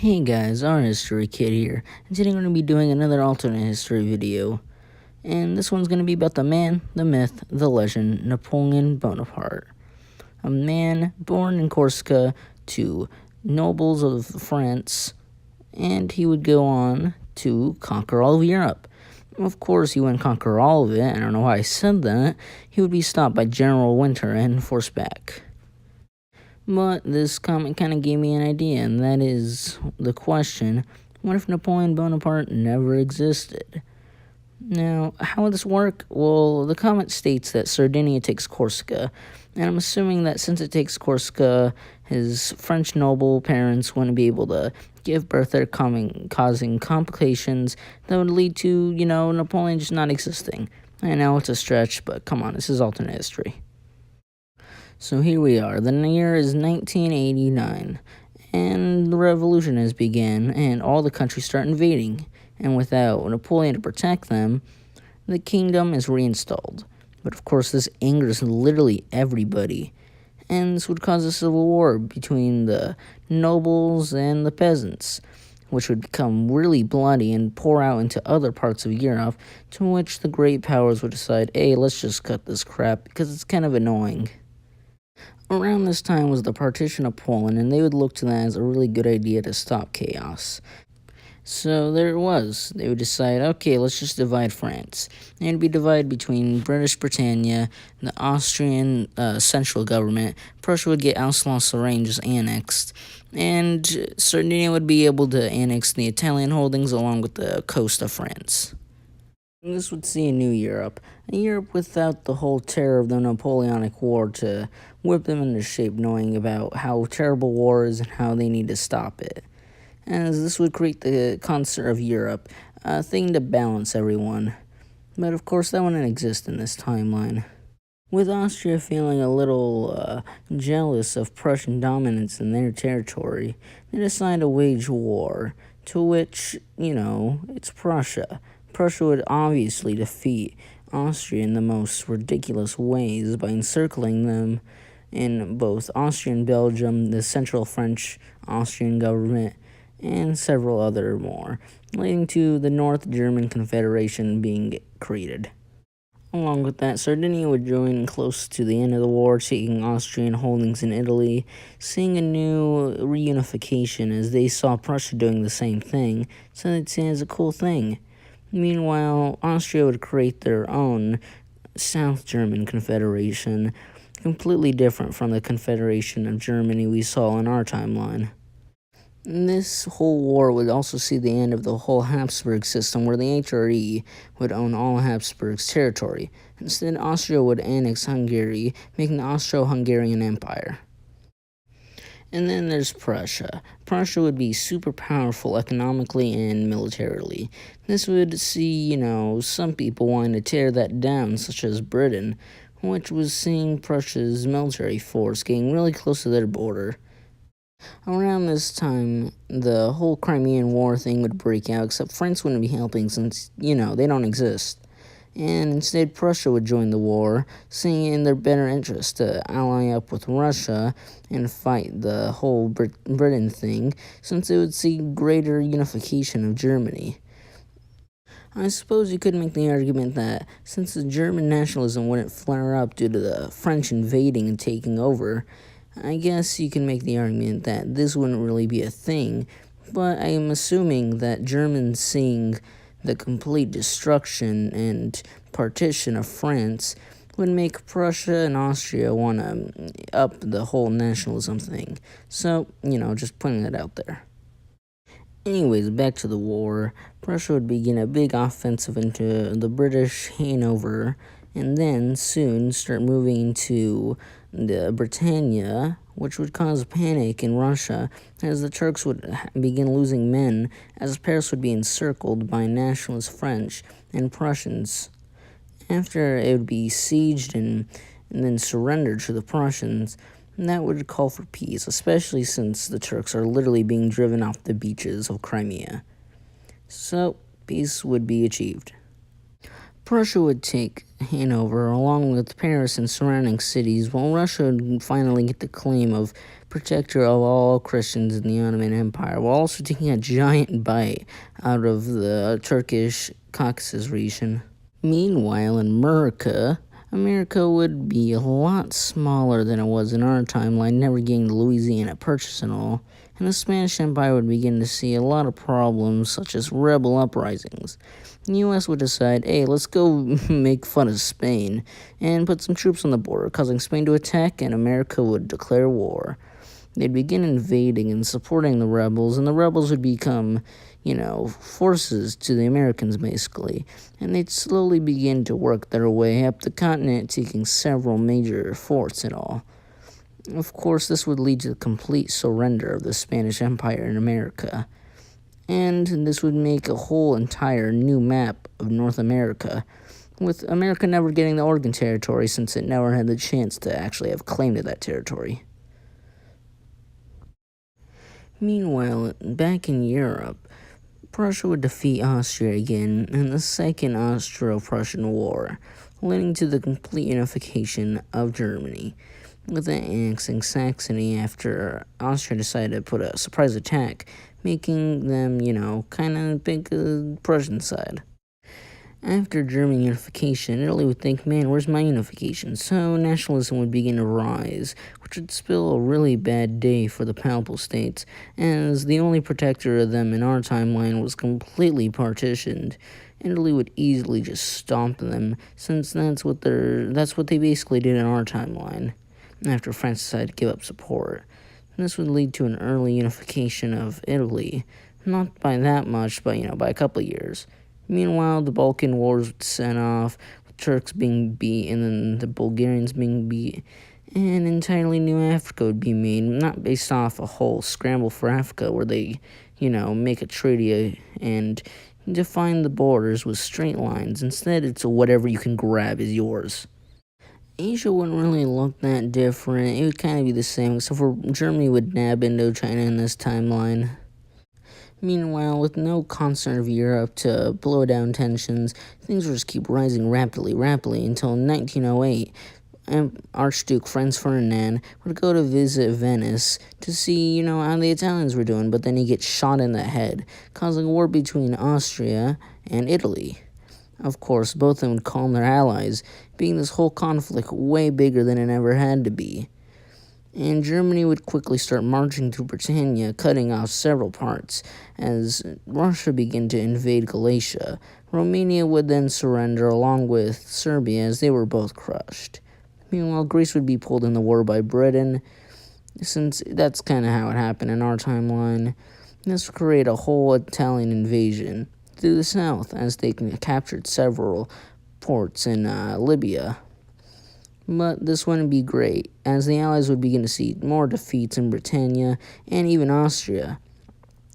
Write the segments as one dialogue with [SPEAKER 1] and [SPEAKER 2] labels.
[SPEAKER 1] Hey guys, our history kid here, and today we're going to be doing another alternate history video. And this one's going to be about the man, the myth, the legend, Napoleon Bonaparte. A man born in Corsica to nobles of France, and he would go on to conquer all of Europe. Of course, he wouldn't conquer all of it, I don't know why I said that. He would be stopped by General Winter and forced back. But this comment kind of gave me an idea, and that is the question, what if Napoleon Bonaparte never existed? Now, how would this work? Well, the comment states that Sardinia takes Corsica, and I'm assuming that since it takes Corsica, his French noble parents wouldn't be able to give birth there, causing complications that would lead to, Napoleon just not existing. I know it's a stretch, but come on, this is alternate history. So here we are. The year is 1989, and the revolution has begun, and all the countries start invading. And without Napoleon to protect them, the kingdom is reinstalled. But of course, this angers literally everybody, and this would cause a civil war between the nobles and the peasants, which would become really bloody and pour out into other parts of Europe, to which the great powers would decide, hey, let's just cut this crap because it's kind of annoying. Around this time was the partition of Poland, and they would look to that as a really good idea to stop chaos. So there it was. They would decide, okay, let's just divide France. And it'd be divided between British Britannia, the Austrian central government. Prussia would get Alsace-Lorraine just annexed, and Sardinia would be able to annex the Italian holdings along with the coast of France. This would see a new Europe, a Europe without the whole terror of the Napoleonic War to whip them into shape, knowing about how terrible war is and how they need to stop it. As this would create the concert of Europe, a thing to balance everyone. But of course that wouldn't exist in this timeline. With Austria feeling a little jealous of Prussian dominance in their territory, they decide to wage war, to which, it's Prussia. Prussia would obviously defeat Austria in the most ridiculous ways by encircling them in both Austria and Belgium, the Central French Austrian government, and several other more, leading to the North German Confederation being created. Along with that, Sardinia would join close to the end of the war, taking Austrian holdings in Italy, seeing a new reunification as they saw Prussia doing the same thing, so they'd see it as a cool thing. Meanwhile, Austria would create their own South German Confederation, completely different from the Confederation of Germany we saw in our timeline. This whole war would also see the end of the whole Habsburg system, where the HRE would own all Habsburg's territory. Instead, Austria would annex Hungary, making the Austro-Hungarian Empire. And then there's Prussia. Prussia would be super powerful economically and militarily. This would see, some people wanting to tear that down, such as Britain, which was seeing Prussia's military force getting really close to their border. Around this time, the whole Crimean War thing would break out, except France wouldn't be helping since, they don't exist. And instead, Prussia would join the war, seeing it in their better interest to ally up with Russia and fight the whole Britain thing, since it would see greater unification of Germany. I suppose you could make the argument that since the German nationalism wouldn't flare up due to the French invading and taking over, I guess you can make the argument that this wouldn't really be a thing, but I am assuming that Germans seeing the complete destruction and partition of France would make Prussia and Austria want to up the whole nationalism thing. So, just putting that out there. Anyways, back to the war. Prussia would begin a big offensive into the British Hanover, and then soon start moving to the Britannia, which would cause panic in Russia, as the Turks would begin losing men, as Paris would be encircled by nationalist French and Prussians. After it would be sieged and then surrendered to the Prussians, that would call for peace, especially since the Turks are literally being driven off the beaches of Crimea. So, peace would be achieved. Prussia would take Hanover along with Paris and surrounding cities, while Russia would finally get the claim of protector of all Christians in the Ottoman Empire, while also taking a giant bite out of the Turkish Caucasus region. Meanwhile, in America would be a lot smaller than it was in our timeline, never getting the Louisiana Purchase and all, and the Spanish Empire would begin to see a lot of problems such as rebel uprisings. The US would decide, hey, let's go make fun of Spain and put some troops on the border, causing Spain to attack, and America would declare war. They'd begin invading and supporting the rebels, and the rebels would become, forces to the Americans, basically. And they'd slowly begin to work their way up the continent, taking several major forts and all. Of course, this would lead to the complete surrender of the Spanish Empire in America. And this would make a whole entire new map of North America, with America never getting the Oregon Territory since it never had the chance to actually have claim to that territory. Meanwhile, back in Europe, Prussia would defeat Austria again in the Second Austro-Prussian War, leading to the complete unification of Germany, with it annexing Saxony after Austria decided to put a surprise attack, making them, kind of pick the Prussian side. After German unification, Italy would think, man, where's my unification? So nationalism would begin to rise, which would spell a really bad day for the Papal States, as the only protector of them in our timeline was completely partitioned. Italy would easily just stomp them, since that's what they basically did in our timeline, after France decided to give up support. This would lead to an early unification of Italy, not by that much, but by a couple of years. Meanwhile, the Balkan Wars would set off, with Turks being beat and then the Bulgarians being beat, and entirely new Africa would be made, not based off a whole scramble for Africa where they, make a treaty and define the borders with straight lines. Instead, it's whatever you can grab is yours. Asia wouldn't really look that different. It would kind of be the same, except for Germany would nab Indochina in this timeline. Meanwhile, with no concern of Europe to blow down tensions, things would just keep rising rapidly, until 1908, Archduke Franz Ferdinand would go to visit Venice to see, how the Italians were doing, but then he gets shot in the head, causing a war between Austria and Italy. Of course, both of them would calm their allies, being this whole conflict way bigger than it ever had to be. And Germany would quickly start marching through Britannia, cutting off several parts, as Russia began to invade Galatia. Romania would then surrender along with Serbia, as they were both crushed. Meanwhile, Greece would be pulled in the war by Britain, since that's kind of how it happened in our timeline. This would create a whole Italian invasion through the south, as they captured several ports in Libya. But this wouldn't be great, as the Allies would begin to see more defeats in Britannia and even Austria.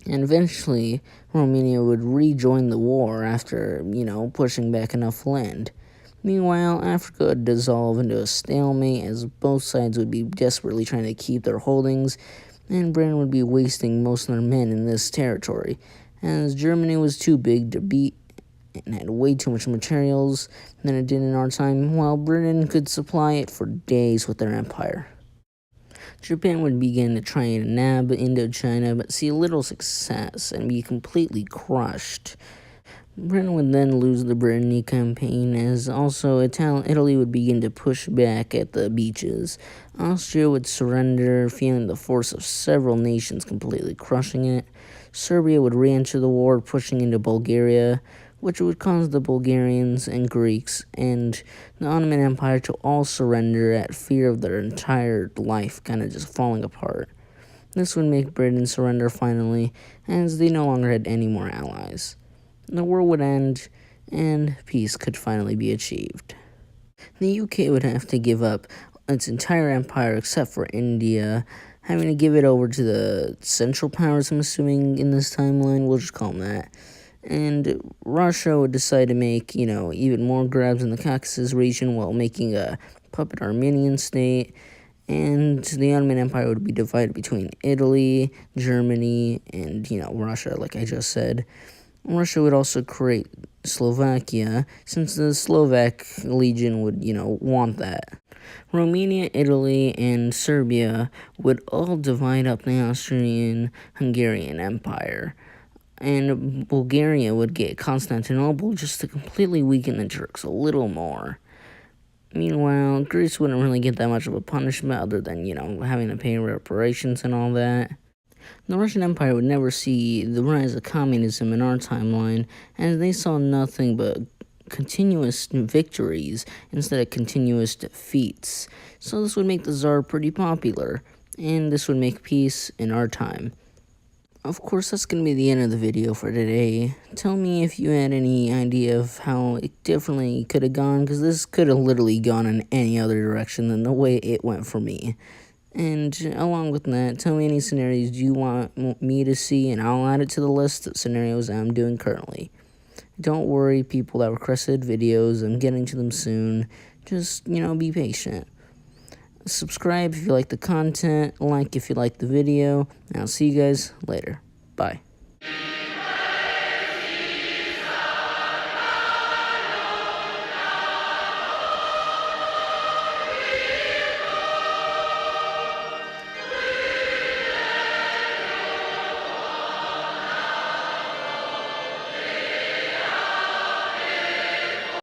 [SPEAKER 1] And eventually, Romania would rejoin the war after, pushing back enough land. Meanwhile, Africa would dissolve into a stalemate, as both sides would be desperately trying to keep their holdings, and Britain would be wasting most of their men in this territory, as Germany was too big to beat and had way too much materials than it did in our time, while Britain could supply it for days with their empire. Japan would begin to try and nab Indochina, but see little success and be completely crushed. Britain would then lose the Brittany campaign, as also Italy would begin to push back at the beaches. Austria would surrender, feeling the force of several nations completely crushing it. Serbia would re-enter the war, pushing into Bulgaria, which would cause the Bulgarians and Greeks and the Ottoman Empire to all surrender at fear of their entire life kind of just falling apart. This would make Britain surrender finally, as they no longer had any more allies. The war would end, and peace could finally be achieved. The UK would have to give up its entire empire except for India, having to give it over to the Central Powers, I'm assuming, in this timeline. We'll just call them that. And Russia would decide to make, even more grabs in the Caucasus region while making a puppet Armenian state. And the Ottoman Empire would be divided between Italy, Germany, and, Russia, like I just said. Russia would also create Slovakia, since the Slovak Legion would, want that. Romania, Italy, and Serbia would all divide up the Austrian-Hungarian Empire, and Bulgaria would get Constantinople just to completely weaken the Turks a little more. Meanwhile, Greece wouldn't really get that much of a punishment other than, having to pay reparations and all that. The Russian Empire would never see the rise of communism in our timeline, as they saw nothing but continuous victories instead of continuous defeats. So this would make the Tsar pretty popular, and this would make peace in our time. Of course, that's going to be the end of the video for today. Tell me if you had any idea of how it differently could have gone, because this could have literally gone in any other direction than the way it went for me. And along with that, tell me any scenarios you want me to see, and I'll add it to the list of scenarios I'm doing currently. Don't worry, people that requested videos, I'm getting to them soon. Just, be patient. Subscribe if you like the content, like if you like the video, and I'll see you guys later. Bye.